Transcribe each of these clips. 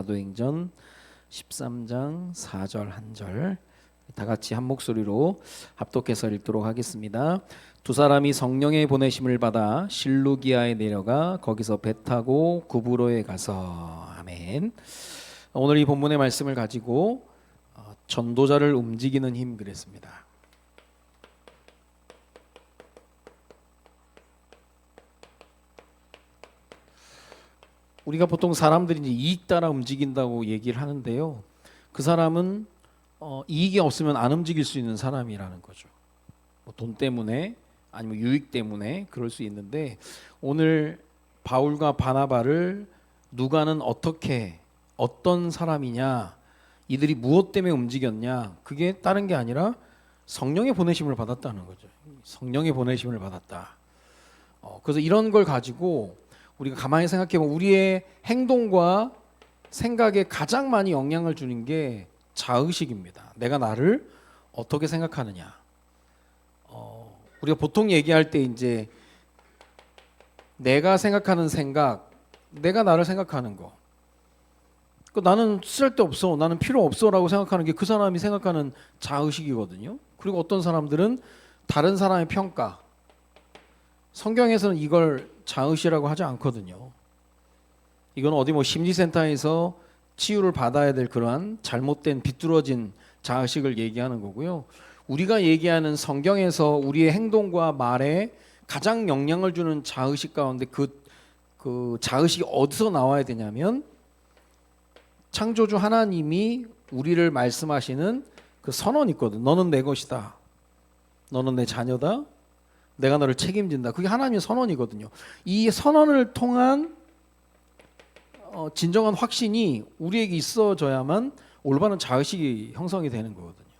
사도행전 13장 4절 한 절 다 같이 한 목소리로 합독해서 읽도록 하겠습니다. 두 사람이 성령의 보내심을 받아 실루기아에 내려가 거기서 배 타고 구브로에 가서 아멘. 오늘 이 본문의 말씀을 가지고 전도자를 움직이는 힘 그랬습니다. 우리가 보통 사람들이 이제 이익 따라 움직인다고 얘기를 하는데요. 그 사람은 이익이 없으면 안 움직일 수 있는 사람이라는 거죠. 뭐 돈 때문에 아니면 유익 때문에 그럴 수 있는데 오늘 바울과 바나바를 누가는 어떤 사람이냐, 이들이 무엇 때문에 움직였냐, 그게 다른 게 아니라 성령의 보내심을 받았다는 거죠. 성령의 보내심을 받았다. 그래서 이런 걸 가지고 우리가 가만히 생각해보면 우리의 행동과 생각에 가장 많이 영향을 주는 게 자의식입니다. 내가 나를 어떻게 생각하느냐. 우리가 보통 얘기할 때 이제 내가 생각하는 생각, 내가 나를 생각하는 거. 나는 쓸데없어, 나는 필요 없어라고 생각하는 게 그 사람이 생각하는 자의식이거든요. 그리고 어떤 사람들은 다른 사람의 평가. 성경에서는 이걸 자의식이라고 하지 않거든요. 이건 어디 뭐 심리센터에서 치유를 받아야 될 그러한 잘못된 비뚤어진 자의식을 얘기하는 거고요. 우리가 얘기하는 성경에서 우리의 행동과 말에 가장 영향을 주는 자의식 가운데 그 자의식이 어디서 나와야 되냐면 창조주 하나님이 우리를 말씀하시는 그 선언이 있거든. 너는 내 것이다. 너는 내 자녀다. 내가 너를 책임진다. 그게 하나님의 선언이거든요. 이 선언을 통한 진정한 확신이 우리에게 있어져야만 올바른 자의식이 형성이 되는 거거든요.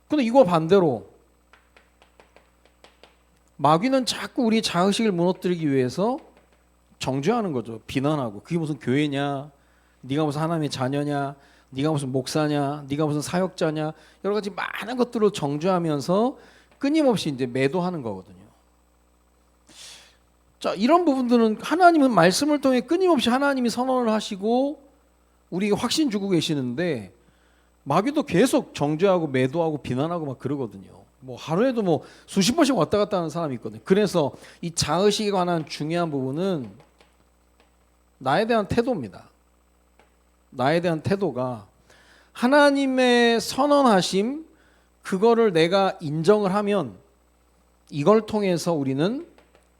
근데 이거 반대로 마귀는 자꾸 우리 자의식을 무너뜨리기 위해서 정죄하는 거죠. 비난하고. 그게 무슨 교회냐, 네가 무슨 하나님의 자녀냐, 네가 무슨 목사냐, 네가 무슨 사역자냐, 여러 가지 많은 것들을 정죄하면서 끊임없이 이제 매도하는 거거든요. 자, 이런 부분들은 하나님은 말씀을 통해 끊임없이 하나님이 선언을 하시고 우리에게 확신 주고 계시는데 마귀도 계속 정죄하고 매도하고 비난하고 막 그러거든요. 뭐 하루에도 뭐 수십 번씩 왔다 갔다 하는 사람이 있거든요. 그래서 이 자의식에 관한 중요한 부분은 나에 대한 태도입니다. 나에 대한 태도가 하나님의 선언하심, 그거를 내가 인정을 하면 이걸 통해서 우리는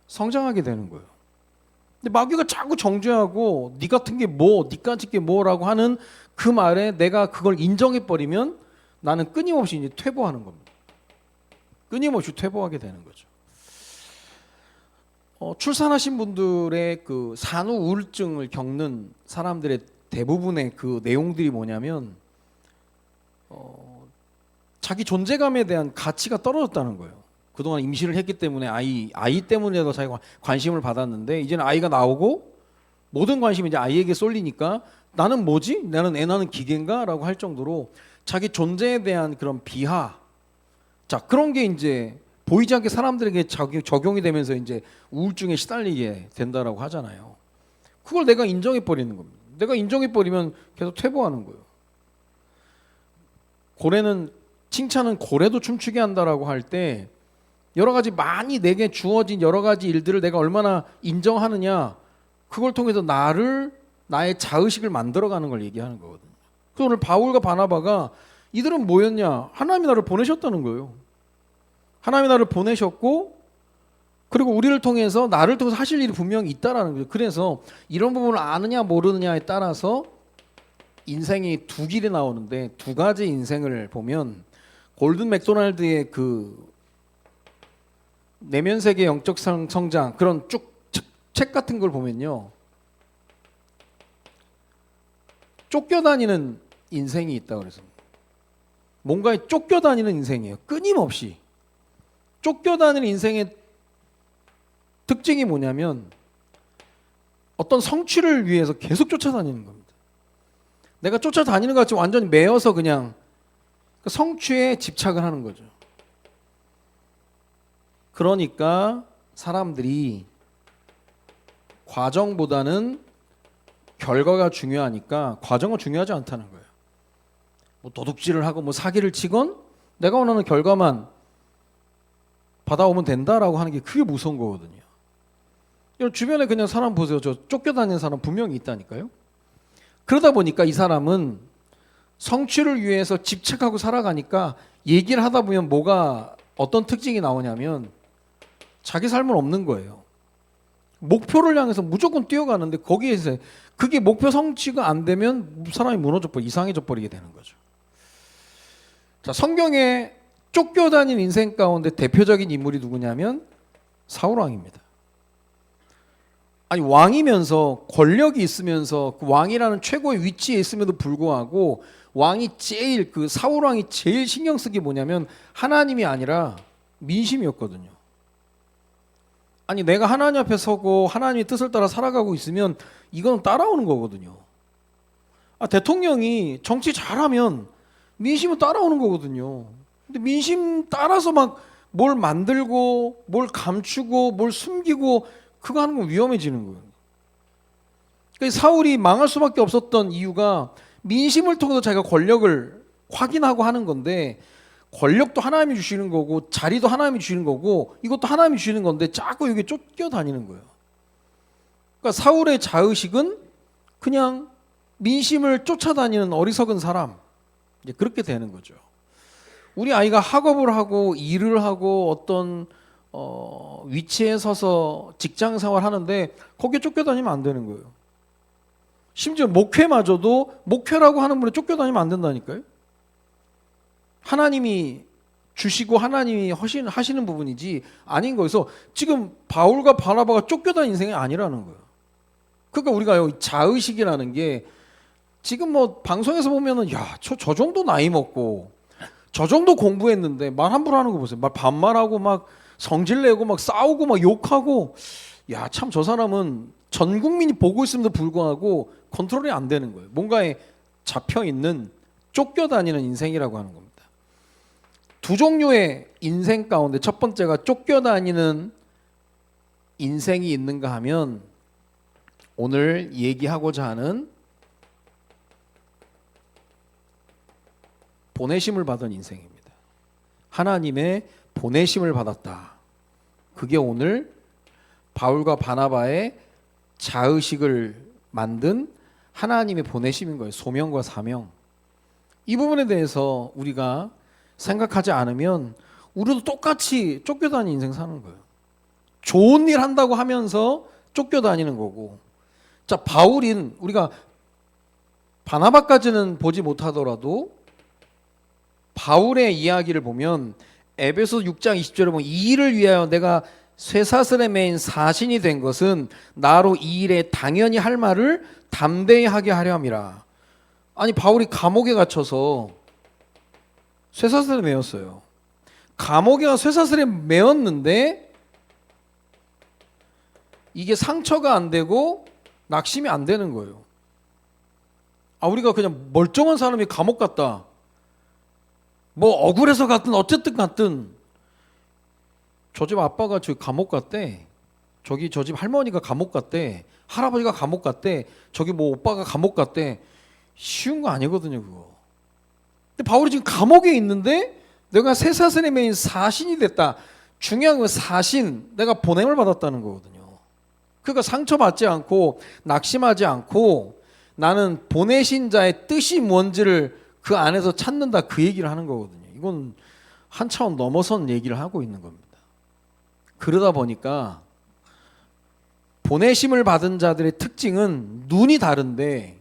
성장하게 되는 거예요. 근데 마귀가 자꾸 정죄하고 네 같은 게 뭐, 네 같은 게 뭐라고 하는 그 말에 내가 그걸 인정해 버리면 나는 끊임없이 이제 퇴보하는 겁니다. 끊임없이 퇴보하게 되는 거죠. 출산하신 분들의 그 산후 우울증을 겪는 사람들의 대부분의 그 내용들이 뭐냐면 자기 존재감에 대한 가치가 떨어졌다는 거예요. 그동안 임신을 했기 때문에 아이 때문에도 자기가 관심을 받았는데 이제는 아이가 나오고 모든 관심이 이제 아이에게 쏠리니까 나는 뭐지? 나는 애 낳는 기계인가? 라고 할 정도로 자기 존재에 대한 그런 비하, 자, 그런 게 이제 보이지 않게 사람들에게 적용이 되면서 이제 우울증에 시달리게 된다라고 하잖아요. 그걸 내가 인정해 버리는 겁니다. 내가 인정해 버리면 계속 퇴보하는 거예요. 칭찬은 고래도 춤추게 한다라고 할 때 여러 가지 많이 내게 주어진 여러 가지 일들을 내가 얼마나 인정하느냐, 그걸 통해서 나의 자의식을 만들어가는 걸 얘기하는 거거든요. 그래서 오늘 바울과 바나바가 이들은 뭐였냐? 하나님이 나를 보내셨다는 거예요. 하나님이 나를 보내셨고 그리고 우리를 통해서 나를 통해서 하실 일이 분명히 있다라는 거죠. 그래서 이런 부분을 아느냐 모르느냐에 따라서 인생이 두 길이 나오는데 두 가지 인생을 보면 골든 맥도날드의 그 내면 세계 영적 성장 그런 쭉 책 같은 걸 보면요, 쫓겨다니는 인생이 있다 그래서 뭔가에 쫓겨다니는 인생이에요. 끊임없이 쫓겨다니는 인생의 특징이 뭐냐면 어떤 성취를 위해서 계속 쫓아다니는 겁니다. 내가 쫓아다니는 것 같이 완전히 매여서 그냥 성취에 집착을 하는 거죠. 그러니까 사람들이 과정보다는 결과가 중요하니까 과정은 중요하지 않다는 거예요. 뭐 도둑질을 하고 뭐 사기를 치건 내가 원하는 결과만 받아오면 된다라고 하는 게 그게 무서운 거거든요. 여러분 주변에 그냥 사람 보세요. 저 쫓겨다니는 사람 분명히 있다니까요. 그러다 보니까 이 사람은 성취를 위해서 집착하고 살아가니까 얘기를 하다 보면 뭐가 어떤 특징이 나오냐면 자기 삶은 없는 거예요. 목표를 향해서 무조건 뛰어가는데 거기에서 그게 목표 성취가 안 되면 사람이 무너져 버리고 이상해져 버리게 되는 거죠. 자, 성경에 쫓겨다닌 인생 가운데 대표적인 인물이 누구냐면 사울 왕입니다. 아니 왕이면서 권력이 있으면서 그 왕이라는 최고의 위치에 있음에도 불구하고 왕이 제일 그 사울 왕이 제일 신경 쓴 게 뭐냐면 하나님이 아니라 민심이었거든요. 아니 내가 하나님 앞에 서고 하나님의 뜻을 따라 살아가고 있으면 이건 따라오는 거거든요. 대통령이 정치 잘하면 민심은 따라오는 거거든요. 근데 민심 따라서 막 뭘 만들고 뭘 감추고 뭘 숨기고 그거 하는 건 위험해지는 거예요. 그러니까 사울이 망할 수밖에 없었던 이유가 민심을 통해서 자기가 권력을 확인하고 하는 건데 권력도 하나님이 주시는 거고 자리도 하나님이 주시는 거고 이것도 하나님이 주시는 건데 자꾸 여기 쫓겨다니는 거예요. 그러니까 사울의 자의식은 그냥 민심을 쫓아다니는 어리석은 사람, 이제 그렇게 되는 거죠. 우리 아이가 학업을 하고 일을 하고 어떤 위치에 서서 직장 생활 하는데 거기에 쫓겨다니면 안 되는 거예요. 심지어 목회마저도 목회라고 하는 분에 쫓겨다니면 안 된다니까요. 하나님이 주시고 하나님이 하시는 부분이지 아닌 거여서 지금 바울과 바나바가 쫓겨다닌 인생이 아니라는 거예요. 그러니까 우리가 자의식이라는 게 지금 뭐 방송에서 보면은 야, 저 정도 나이 먹고 저 정도 공부했는데 말 함부로 하는 거 보세요. 말 반말하고 막 성질내고 막 싸우고 막 욕하고 야, 참 저 사람은 전 국민이 보고 있음에도 불구하고 컨트롤이 안 되는 거예요. 뭔가에 잡혀 있는 쫓겨다니는 인생이라고 하는 겁니다. 두 종류의 인생 가운데 첫 번째가 쫓겨다니는 인생이 있는가 하면 오늘 얘기하고자 하는 보내심을 받은 인생입니다. 하나님의 보내심을 받았다. 그게 오늘 바울과 바나바의 자의식을 만든 하나님의 보내심인 거예요. 소명과 사명. 이 부분에 대해서 우리가 생각하지 않으면 우리도 똑같이 쫓겨다니는 인생 사는 거예요. 좋은 일 한다고 하면서 쫓겨다니는 거고. 자, 바울인 우리가 바나바까지는 보지 못하더라도 바울의 이야기를 보면 에베소 6장 20절에 보면 이 일을 위하여 내가 쇠사슬에 매인 사신이 된 것은 나로 이 일에 당연히 할 말을 담대히 하게 하려 함이라. 아니 바울이 감옥에 갇혀서 쇠사슬에 매였어요. 감옥에 쇠사슬에 매었는데 이게 상처가 안 되고 낙심이 안 되는 거예요. 우리가 그냥 멀쩡한 사람이 감옥 갔다. 뭐 억울해서 갔든 어쨌든 갔든 저 집 아빠가 저 감옥 갔대. 저기 저 집 할머니가 감옥 갔대. 할아버지가 감옥 갔대. 저기 뭐 오빠가 감옥 갔대. 쉬운 거 아니거든요, 그거. 근데 바울이 지금 감옥에 있는데 내가 쇠사슬에 매인 사신이 됐다. 중요한 건 사신, 내가 보냄을 받았다는 거거든요. 그러니까 상처받지 않고 낙심하지 않고 나는 보내신 자의 뜻이 뭔지를 그 안에서 찾는다, 그 얘기를 하는 거거든요. 이건 한 차원 넘어선 얘기를 하고 있는 겁니다. 그러다 보니까 보내심을 받은 자들의 특징은 눈이 다른데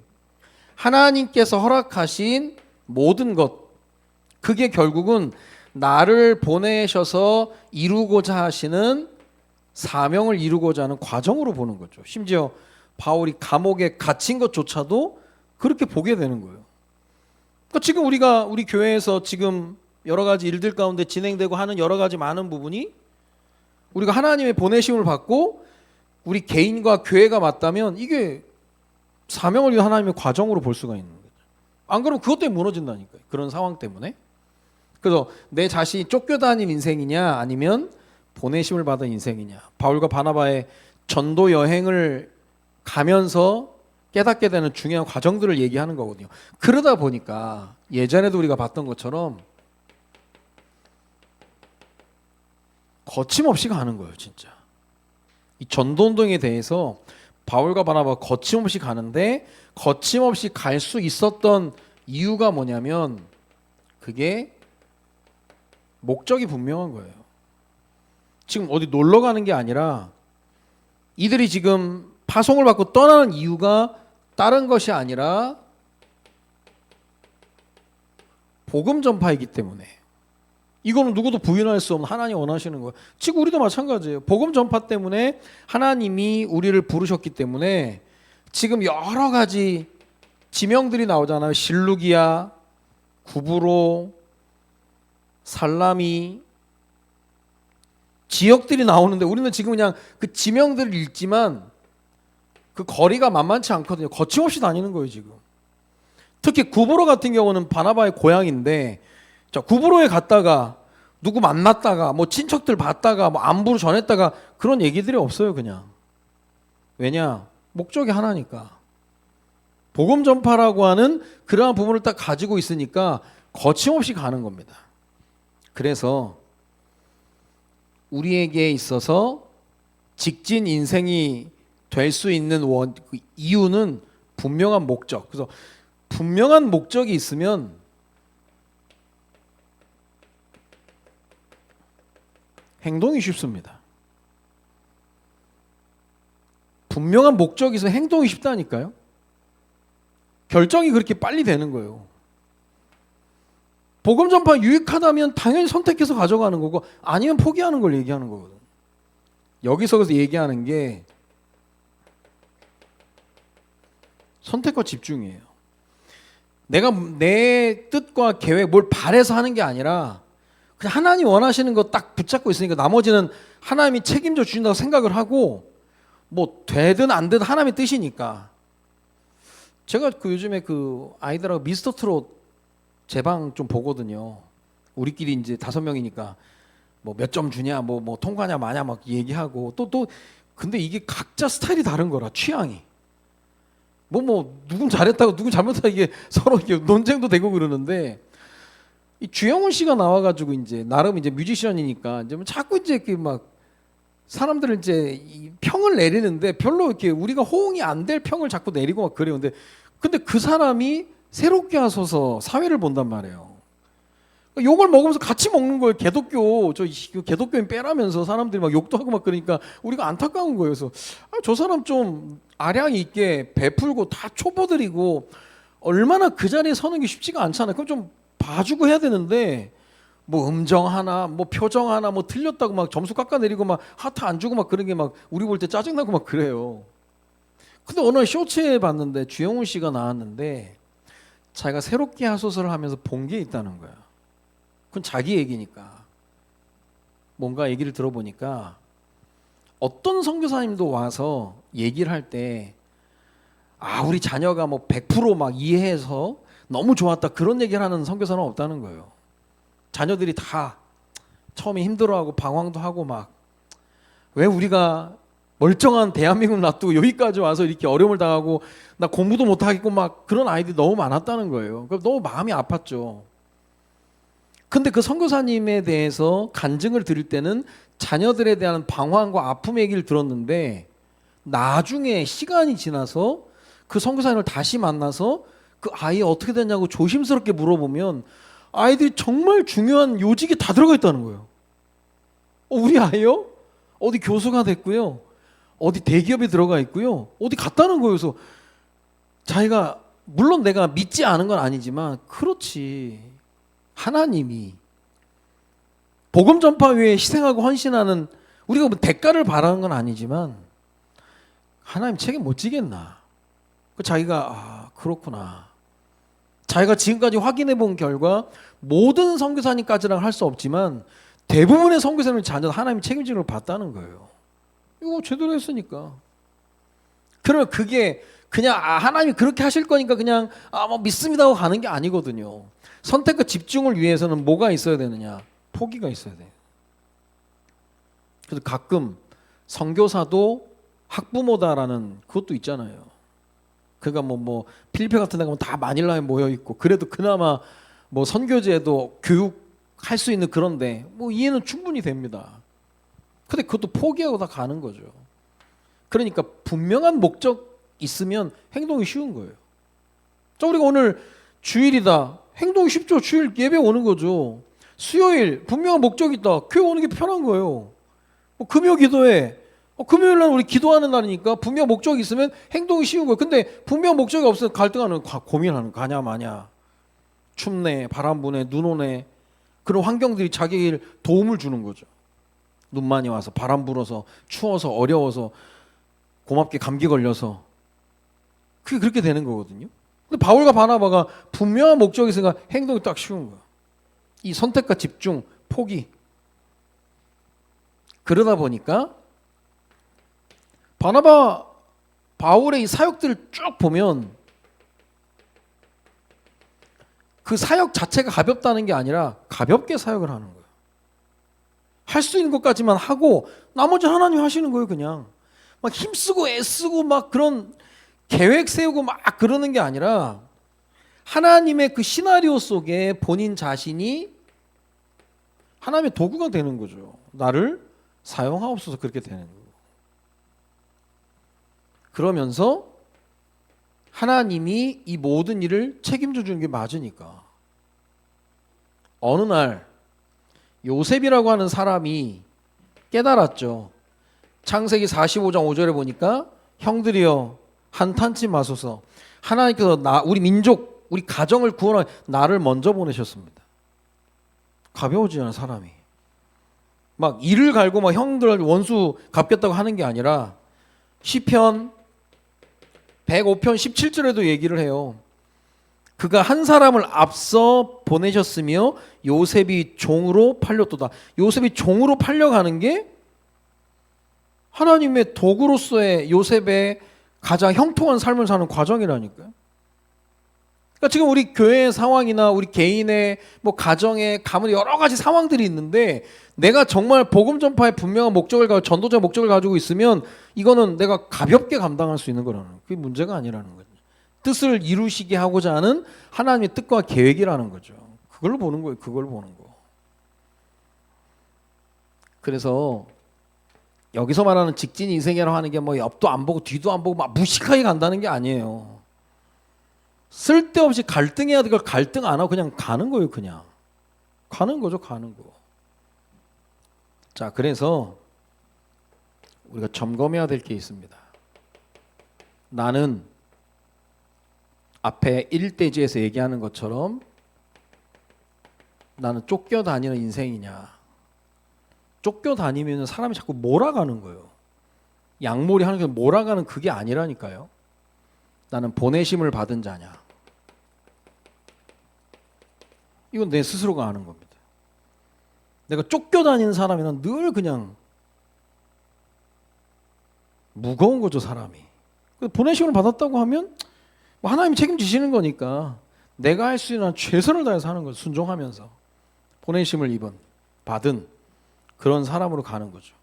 하나님께서 허락하신 모든 것, 그게 결국은 나를 보내셔서 이루고자 하시는 사명을 이루고자 하는 과정으로 보는 거죠. 심지어 바울이 감옥에 갇힌 것조차도 그렇게 보게 되는 거예요. 그러니까 지금 우리 교회에서 지금 여러 가지 일들 가운데 진행되고 하는 여러 가지 많은 부분이 우리가 하나님의 보내심을 받고 우리 개인과 교회가 맞다면 이게 사명을 위한 하나님의 과정으로 볼 수가 있는 거죠. 안 그러면 그것 때문에 무너진다니까요. 그런 상황 때문에. 그래서 내 자신이 쫓겨다닌 인생이냐 아니면 보내심을 받은 인생이냐. 바울과 바나바의 전도 여행을 가면서 깨닫게 되는 중요한 과정들을 얘기하는 거거든요. 그러다 보니까 예전에도 우리가 봤던 것처럼 거침없이 가는 거예요, 진짜. 이 전도운동에 대해서 바울과 바나바가 거침없이 가는데 거침없이 갈 수 있었던 이유가 뭐냐면 그게 목적이 분명한 거예요. 지금 어디 놀러 가는 게 아니라 이들이 지금 파송을 받고 떠나는 이유가 다른 것이 아니라 복음 전파이기 때문에 이거는 누구도 부인할 수 없는 하나님 원하시는 거예요. 지금 우리도 마찬가지예요. 복음 전파 때문에 하나님이 우리를 부르셨기 때문에 지금 여러 가지 지명들이 나오잖아요. 실루기아, 구브로, 살라미 지역들이 나오는데 우리는 지금 그냥 그 지명들을 읽지만 그 거리가 만만치 않거든요. 거침없이 다니는 거예요, 지금. 특히 구브로 같은 경우는 바나바의 고향인데 자, 구브로에 갔다가 누구 만났다가 뭐 친척들 봤다가 뭐 안부를 전했다가 그런 얘기들이 없어요, 그냥. 왜냐? 목적이 하나니까. 복음 전파라고 하는 그러한 부분을 딱 가지고 있으니까 거침없이 가는 겁니다. 그래서 우리에게 있어서 직진 인생이 될 수 있는 그 이유는 분명한 목적. 그래서 분명한 목적이 있으면 행동이 쉽습니다. 분명한 목적이 있으면 행동이 쉽다니까요. 결정이 그렇게 빨리 되는 거예요. 복음 전파 유익하다면 당연히 선택해서 가져가는 거고 아니면 포기하는 걸 얘기하는 거거든. 여기서 그래서 얘기하는 게 선택과 집중이에요. 내가 내 뜻과 계획 뭘 바래서 하는 게 아니라 그냥 하나님 원하시는 거 딱 붙잡고 있으니까 나머지는 하나님이 책임져 주신다고 생각을 하고 뭐 되든 안 되든 하나님의 뜻이니까. 제가 그 요즘에 그 아이들하고 미스터 트롯 제 방 좀 보거든요. 우리끼리 이제 5명이니까 뭐 몇 점 주냐, 뭐 통과냐 마냐 막 얘기하고 또 근데 이게 각자 스타일이 다른 거라 취향이. 누군 잘했다고 누군 잘못했다고 이게 서로 이게 논쟁도 되고 그러는데 이 주영훈 씨가 나와가지고 이제 나름 이제 뮤지션이니까 이제 자꾸 이제 이렇게 막 사람들을 이제 평을 내리는데 별로 이렇게 우리가 호응이 안 될 평을 자꾸 내리고 막 그래요. 근데 그 사람이 새롭게 하소서 사회를 본단 말이에요. 욕을 먹으면서 같이 먹는 거예요. 개독교 개독교인 빼라면서 사람들이 막 욕도 하고 막 그러니까 우리가 안타까운 거예요. 그래서 저 사람 좀 아량 있게 베풀고 다 초보들이고 얼마나 그 자리에 서는 게 쉽지가 않잖아요. 그럼 좀 봐주고 해야 되는데 뭐 음정 하나, 뭐 표정 하나, 뭐 틀렸다고 막 점수 깎아내리고 막 하트 안 주고 막 그런 게 막 우리 볼 때 짜증나고 막 그래요. 근데 어느 날 쇼츠에 봤는데 주영훈 씨가 나왔는데 자기가 새롭게 하소서를 하면서 본 게 있다는 거야. 그건 자기 얘기니까. 뭔가 얘기를 들어보니까 어떤 선교사님도 와서 얘기를 할 때 우리 자녀가 뭐 100%막 이해해서 너무 좋았다 그런 얘기를 하는 선교사는 없다는 거예요. 자녀들이 다 처음에 힘들어하고 방황도 하고 막 왜 우리가 멀쩡한 대한민국 놔두고 여기까지 와서 이렇게 어려움을 당하고 나 공부도 못하겠고 막 그런 아이들이 너무 많았다는 거예요. 너무 마음이 아팠죠. 근데 그 선교사님에 대해서 간증을 드릴 때는 자녀들에 대한 방황과 아픔의 얘기를 들었는데 나중에 시간이 지나서 그 선교사님을 다시 만나서 그 아이 어떻게 됐냐고 조심스럽게 물어보면 아이들이 정말 중요한 요직이 다 들어가 있다는 거예요. 우리 아이요? 어디 교수가 됐고요. 어디 대기업에 들어가 있고요. 어디 갔다는 거예요. 그래서 자기가 물론 내가 믿지 않은 건 아니지만 그렇지. 하나님이 복음 전파 위에 희생하고 헌신하는 우리가 뭐 대가를 바라는 건 아니지만 하나님 책임 못 지겠나. 자기가 그렇구나. 자기가 지금까지 확인해 본 결과 모든 선교사님까지는 할 수 없지만 대부분의 선교사님 자녀 하나님 책임지는 걸 봤다는 거예요. 이거 제대로 했으니까. 그러면 그게 그냥 하나님이 그렇게 하실 거니까 그냥 뭐 믿습니다 하고 가는 게 아니거든요. 선택과 집중을 위해서는 뭐가 있어야 되느냐? 포기가 있어야 돼요. 그래서 가끔 선교사도 학부모다라는 그것도 있잖아요. 그러니까 뭐 필리핀 같은 데 가면 다 마닐라에 모여 있고 그래도 그나마 뭐 선교제도 교육할 수 있는 그런데 뭐 이해는 충분히 됩니다. 근데 그것도 포기하고 다 가는 거죠. 그러니까 분명한 목적 있으면 행동이 쉬운 거예요. 자, 우리가 오늘 주일이다. 행동이 쉽죠. 주일 예배 오는 거죠. 수요일 분명한 목적이 있다. 교회 오는 게 편한 거예요. 뭐 금요 기도회. 금요일 날 우리 기도하는 날이니까 분명 목적이 있으면 행동이 쉬운 거예요. 근데 분명 목적이 없어서 갈등하는 고민하는 가냐 마냐. 춥네, 바람 부네, 눈 오네. 그런 환경들이 자기에게 도움을 주는 거죠. 눈 많이 와서 바람 불어서 추워서 어려워서 고맙게 감기 걸려서 그게 그렇게 되는 거거든요. 근데 바울과 바나바가 분명한 목적이 있으니까 행동이 딱 쉬운 거야. 이 선택과 집중, 포기. 그러다 보니까 바나바, 바울의 이 사역들을 쭉 보면 그 사역 자체가 가볍다는 게 아니라 가볍게 사역을 하는 거예요. 할 수 있는 것까지만 하고 나머지 하나님 하시는 거예요. 그냥 막 힘쓰고 애쓰고 막 그런 계획 세우고 막 그러는 게 아니라 하나님의 그 시나리오 속에 본인 자신이 하나님의 도구가 되는 거죠. 나를 사용하옵소서 그렇게 되는 거예요. 그러면서 하나님이 이 모든 일을 책임져 주는 게 맞으니까 어느 날 요셉이라고 하는 사람이 깨달았죠. 창세기 45장 5절에 보니까 형들이여 한탄치 마소서 하나님께서 우리 민족 우리 가정을 구원할 나를 먼저 보내셨습니다. 가벼워지지 않은 사람이 막 이를 갈고 막 형들 원수 갚겠다고 하는 게 아니라 시편 105편 17절에도 얘기를 해요. 그가 한 사람을 앞서 보내셨으며 요셉이 종으로 팔렸도다. 요셉이 종으로 팔려가는 게 하나님의 도구로서의 요셉의 가장 형통한 삶을 사는 과정이라니까요. 그러니까 지금 우리 교회의 상황이나 우리 개인의 뭐 가정에 가문 여러 가지 상황들이 있는데 내가 정말 복음 전파에 분명한 목적을 가지고 전도자 목적을 가지고 있으면 이거는 내가 가볍게 감당할 수 있는 거라는 그게 문제가 아니라는 거죠. 뜻을 이루시게 하고자 하는 하나님의 뜻과 계획이라는 거죠. 그걸 보는 거예요. 그걸 보는 거. 그래서 여기서 말하는 직진 인생이라고 하는 게 뭐 옆도 안 보고 뒤도 안 보고 막 무식하게 간다는 게 아니에요. 쓸데없이 갈등해야 될 걸 갈등 안 하고 그냥 가는 거예요. 그냥 가는 거죠. 가는 거. 자, 그래서 우리가 점검해야 될 게 있습니다. 나는 앞에 1대지에서 얘기하는 것처럼 나는 쫓겨다니는 인생이냐. 쫓겨다니면 사람이 자꾸 몰아가는 거예요. 양몰이 하는 게 몰아가는 그게 아니라니까요. 나는 보내심을 받은 자냐. 이건 내 스스로가 아는 겁니다. 내가 쫓겨다니는 사람이란 늘 그냥 무거운 거죠, 사람이. 보내심을 받았다고 하면 하나님이 책임지시는 거니까 내가 할 수 있는 최선을 다해서 하는 거죠. 순종하면서 보내심을 받은 그런 사람으로 가는 거죠.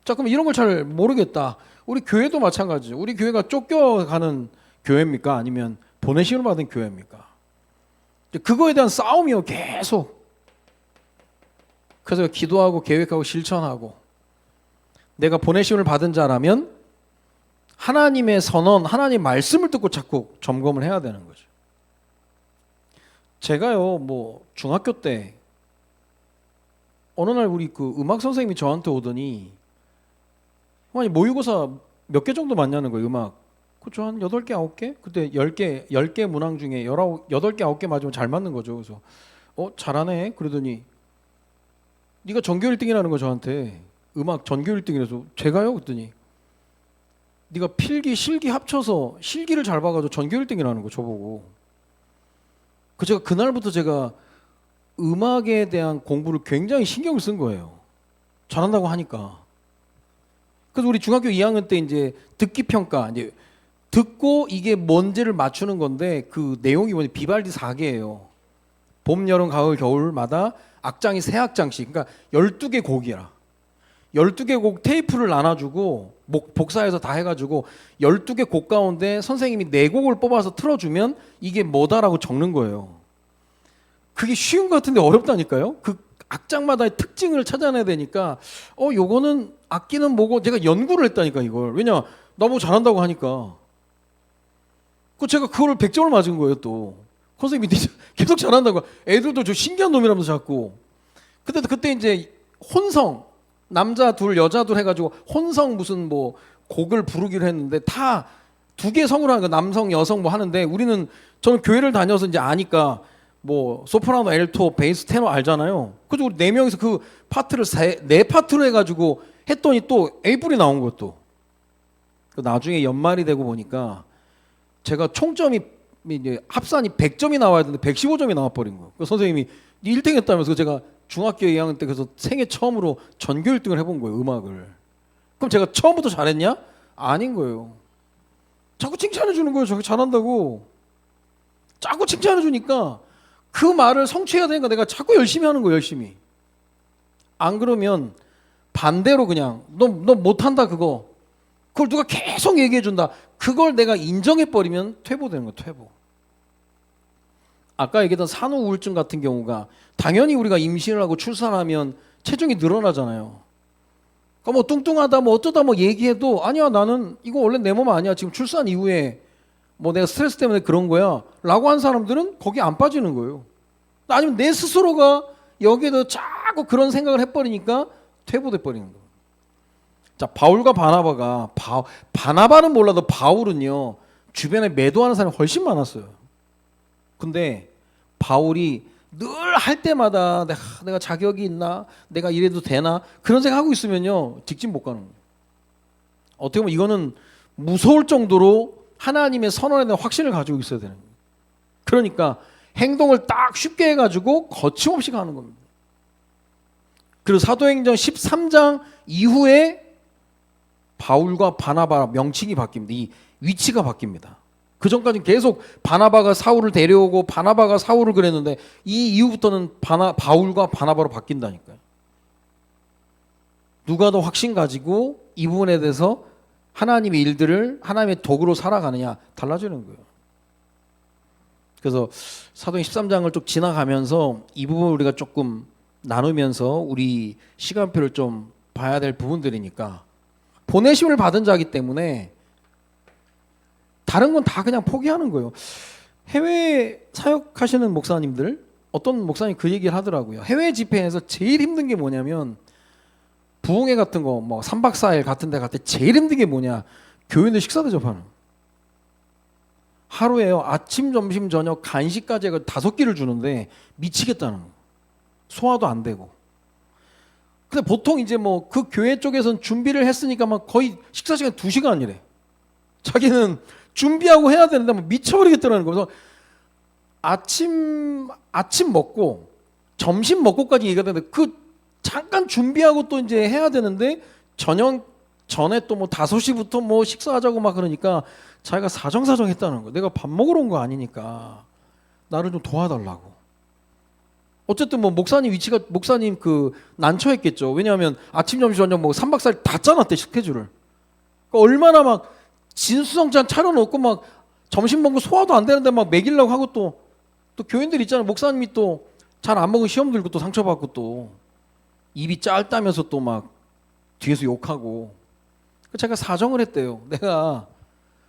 자, 그럼 이런 걸 잘 모르겠다. 우리 교회도 마찬가지죠. 우리 교회가 쫓겨가는 교회입니까? 아니면 보내심을 받은 교회입니까? 그거에 대한 싸움이요, 계속. 그래서 기도하고 계획하고 실천하고 내가 보내심을 받은 자라면 하나님의 선언, 하나님의 말씀을 듣고 자꾸 점검을 해야 되는 거죠. 제가요, 뭐 중학교 때 어느 날 우리 그 음악 선생님이 저한테 오더니 아니 모의고사 몇 개 정도 맞냐는 거예요. 음악. 그쵸, 한 8개, 9개? 그때 10개 문항 중에 8개, 9개 맞으면 잘 맞는 거죠. 그래서 잘하네. 그러더니 네가 전교 1등이라는 거 저한테. 음악 전교 1등이라서 제가요? 그랬더니 네가 필기, 실기 합쳐서 실기를 잘 봐가지고 전교 1등이라는 거 저보고. 제가 그날부터 제가 음악에 대한 공부를 굉장히 신경을 쓴 거예요. 잘한다고 하니까. 그래서 우리 중학교 2학년 때 이제 듣기 평가 이제 듣고 이게 뭔지를 맞추는 건데 그 내용이 뭐냐 비발디 4개예요. 봄, 여름, 가을, 겨울마다 악장이 3악장씩. 그러니까 12개 곡이라. 12개 곡 테이프를 나눠주고 복사해서 다 해가지고 12개 곡 가운데 선생님이 4곡을 뽑아서 틀어주면 이게 뭐다라고 적는 거예요. 그게 쉬운 것 같은데 어렵다니까요. 그 악장마다의 특징을 찾아내야 되니까 요거는 악기는 뭐고 제가 연구를 했다니까 이걸. 왜냐 너무 잘한다고 하니까. 제가 그걸 100점을 맞은 거예요 또. 선생님이 계속 잘한다고. 애들도 저 신기한 놈이라면서 자꾸. 그때 이제 혼성 남자 둘 여자 둘 해가지고 혼성 무슨 뭐 곡을 부르기로 했는데 다 2개 성으로 하는 거 남성 여성 뭐 하는데 저는 교회를 다녀서 이제 아니까 뭐 소프라노, 엘토, 베이스, 테너 알잖아요. 그래서 우리 4명이서 그 파트를 4파트로 해가지고 했더니 또 A뿔이 나온 거예요 또. 나중에 연말이 되고 보니까 제가 총점이 이제 합산이 100점이 나와야 되는데 115점이 나와버린 거예요. 선생님이 1등 했다면서 제가 중학교 2학년 때 그래서 생애 처음으로 전교 1등을 해본 거예요 음악을. 그럼 제가 처음부터 잘했냐? 아닌 거예요. 자꾸 칭찬해 주는 거예요. 저게 잘한다고. 자꾸 칭찬해 주니까 그 말을 성취해야 되니까 내가 자꾸 열심히 하는 거예요. 열심히. 안 그러면 반대로 그냥 너 못한다 그거. 그걸 누가 계속 얘기해 준다. 그걸 내가 인정해 버리면 퇴보되는 거예요. 퇴보. 아까 얘기했던 산후 우울증 같은 경우가 당연히 우리가 임신을 하고 출산하면 체중이 늘어나잖아요. 그러니까 뭐 뚱뚱하다 뭐 어쩌다 뭐 얘기해도 아니야 나는 이거 원래 내 몸 아니야. 지금 출산 이후에 뭐 내가 스트레스 때문에 그런 거야 라고 한 사람들은 거기 안 빠지는 거예요. 아니면 내 스스로가 여기에도 자꾸 그런 생각을 해버리니까 퇴보돼 버리는 거예요. 자, 바울과 바나바는 몰라도 바울은요 주변에 매도하는 사람이 훨씬 많았어요. 근데 바울이 늘 할 때마다 내가 자격이 있나? 내가 이래도 되나? 그런 생각하고 있으면요 직진 못 가는 거예요. 어떻게 보면 이거는 무서울 정도로 하나님의 선언에 대한 확신을 가지고 있어야 되는 거예요. 그러니까 행동을 딱 쉽게 해가지고 거침없이 가는 겁니다. 그리고 사도행전 13장 이후에 바울과 바나바 명칭이 바뀝니다. 이 위치가 바뀝니다. 그 전까지는 계속 바나바가 사울을 데려오고 바나바가 사울을 그랬는데 이 이후부터는 바울과 바나바로 바뀐다니까요. 누가 더 확신 가지고 이 부분에 대해서 하나님의 일들을 하나님의 도구로 살아가느냐 달라지는 거예요. 그래서 사도행전 13장을 쭉 지나가면서 이 부분 우리가 조금 나누면서 우리 시간표를 좀 봐야 될 부분들이니까 보내심을 받은 자이기 때문에 다른 건 다 그냥 포기하는 거예요. 해외 사역하시는 목사님들 어떤 목사님 그 얘기를 하더라고요. 해외 집회에서 제일 힘든 게 뭐냐면 부흥회 같은 거 뭐 3박 4일 같은 데 갈 때 제일 힘든 게 뭐냐 교인들 식사 대접하는 하루에요 아침 점심 저녁 간식까지 해서 5끼를 주는데 미치겠다는 거. 소화도 안 되고. 근데 보통 이제 뭐 그 교회 쪽에서는 준비를 했으니까 막 거의 식사 시간 2시간이래. 자기는 준비하고 해야 되는데 뭐 미쳐버리겠더라는 거예요. 그래서 아침 먹고 점심 먹고까지 얘기가 되는데 그 잠깐 준비하고 또 이제 해야 되는데 저녁 전에 또 뭐 5시부터 뭐 식사하자고 막 그러니까 자기가 사정사정했다는 거예요. 내가 밥 먹으러 온 거 아니니까 나를 좀 도와달라고. 어쨌든 뭐 목사님 그 난처했겠죠. 왜냐하면 아침 점심 저녁 뭐 3박 4일 다 짜놨대 스케줄을. 그러니까 얼마나 막 진수성찬 차려놓고 막 점심 먹고 소화도 안 되는데 막 먹이려고 하고 또 교인들 있잖아요. 목사님이 또 잘 안 먹은 시험 들고 또 상처받고 또 입이 짧다면서 또 막 뒤에서 욕하고. 제가 사정을 했대요. 내가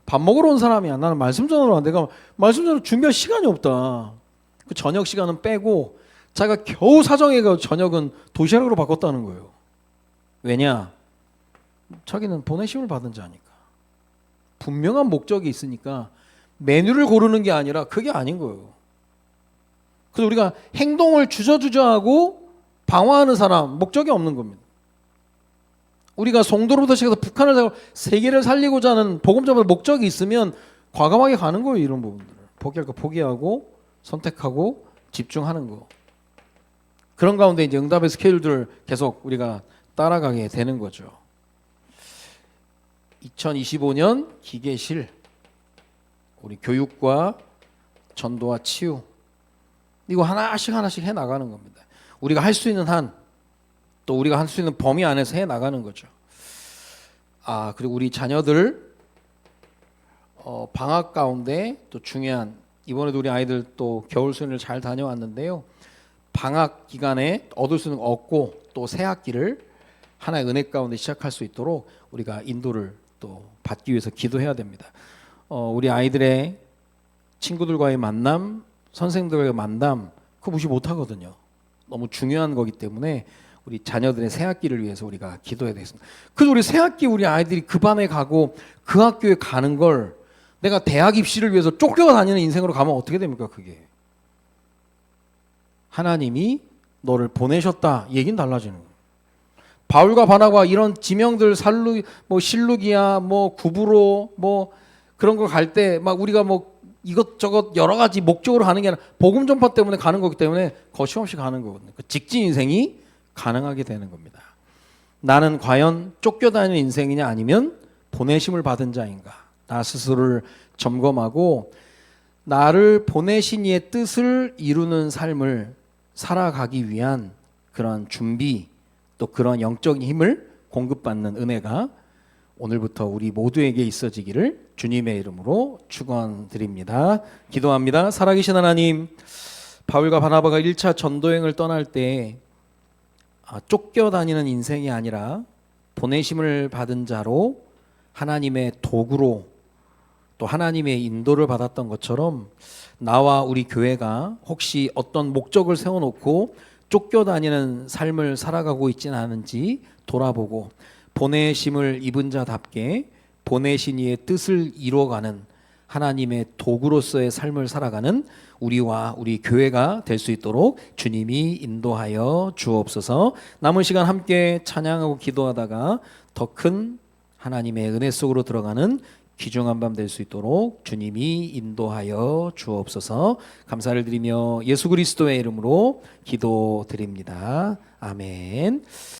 밥 먹으러 온 사람이야. 나는 말씀 전하러 와. 내가 말씀 전하러 준비할 시간이 없다. 그 저녁 시간은 빼고 자기가 겨우 사정해가 저녁은 도시락으로 바꿨다는 거예요. 왜냐? 자기는 보내심을 받은 자니까. 분명한 목적이 있으니까 메뉴를 고르는 게 아니라 그게 아닌 거예요. 그래서 우리가 행동을 주저주저하고 방황하는 사람 목적이 없는 겁니다. 우리가 송도로부터 시작해서 북한을 살고 세계를 살리고자 하는 복음 전파의 목적이 있으면 과감하게 가는 거예요. 이런 부분들을 포기할 거 포기하고 선택하고 집중하는 거. 그런 가운데 이제 응답의 스케줄들을 계속 우리가 따라가게 되는 거죠. 2025년 기계실 우리 교육과 전도와 치유 이거 하나씩 해 나가는 겁니다. 우리가 할 수 있는 한 또 우리가 할 수 있는 범위 안에서 해 나가는 거죠. 그리고 우리 자녀들 방학 가운데 또 중요한, 이번에도 우리 아이들 또 겨울 수련을 잘 다녀왔는데요. 방학 기간에 얻을 수 있는 거 얻고 또 새 학기를 하나의 은혜 가운데 시작할 수 있도록 우리가 인도를 또 받기 위해서 기도해야 됩니다. 우리 아이들의 친구들과의 만남, 선생님들과의 만남, 그거 무시 못하거든요. 너무 중요한 거기 때문에 우리 자녀들의 새 학기를 위해서 우리가 기도해야 되겠습니다. 그래서 우리 새 학기 우리 아이들이 그 반에 가고 그 학교에 가는 걸 내가 대학 입시를 위해서 쫓겨다니는 인생으로 가면 어떻게 됩니까? 그게 하나님이 너를 보내셨다 얘기는 달라지는 거예요. 바울과 바나바 이런 지명들 실룩이야 구브로 그런 거 갈 때 막 우리가 이것저것 여러 가지 목적으로 가는 게 아니라 복음 전파 때문에 가는 거기 때문에 거침없이 가는 거거든요. 그 직진 인생이 가능하게 되는 겁니다. 나는 과연 쫓겨다니는 인생이냐 아니면 보내심을 받은 자인가? 나 스스로를 점검하고 나를 보내신 이의 뜻을 이루는 삶을 살아가기 위한 그런 준비, 또 그런 영적인 힘을 공급받는 은혜가 오늘부터 우리 모두에게 있어지기를 주님의 이름으로 축원드립니다. 기도합니다. 살아계신 하나님, 바울과 바나바가 1차 전도행을 떠날 때 쫓겨다니는 인생이 아니라 보내심을 받은 자로 하나님의 도구로 또 하나님의 인도를 받았던 것처럼 나와 우리 교회가 혹시 어떤 목적을 세워놓고 쫓겨다니는 삶을 살아가고 있지는 않은지 돌아보고 보내심을 입은 자답게 보내신 이의 뜻을 이루어가는 하나님의 도구로서의 삶을 살아가는 우리와 우리 교회가 될 수 있도록 주님이 인도하여 주옵소서. 남은 시간 함께 찬양하고 기도하다가 더 큰 하나님의 은혜 속으로 들어가는 귀중한 밤 될 수 있도록 주님이 인도하여 주옵소서. 감사를 드리며 예수 그리스도의 이름으로 기도드립니다. 아멘.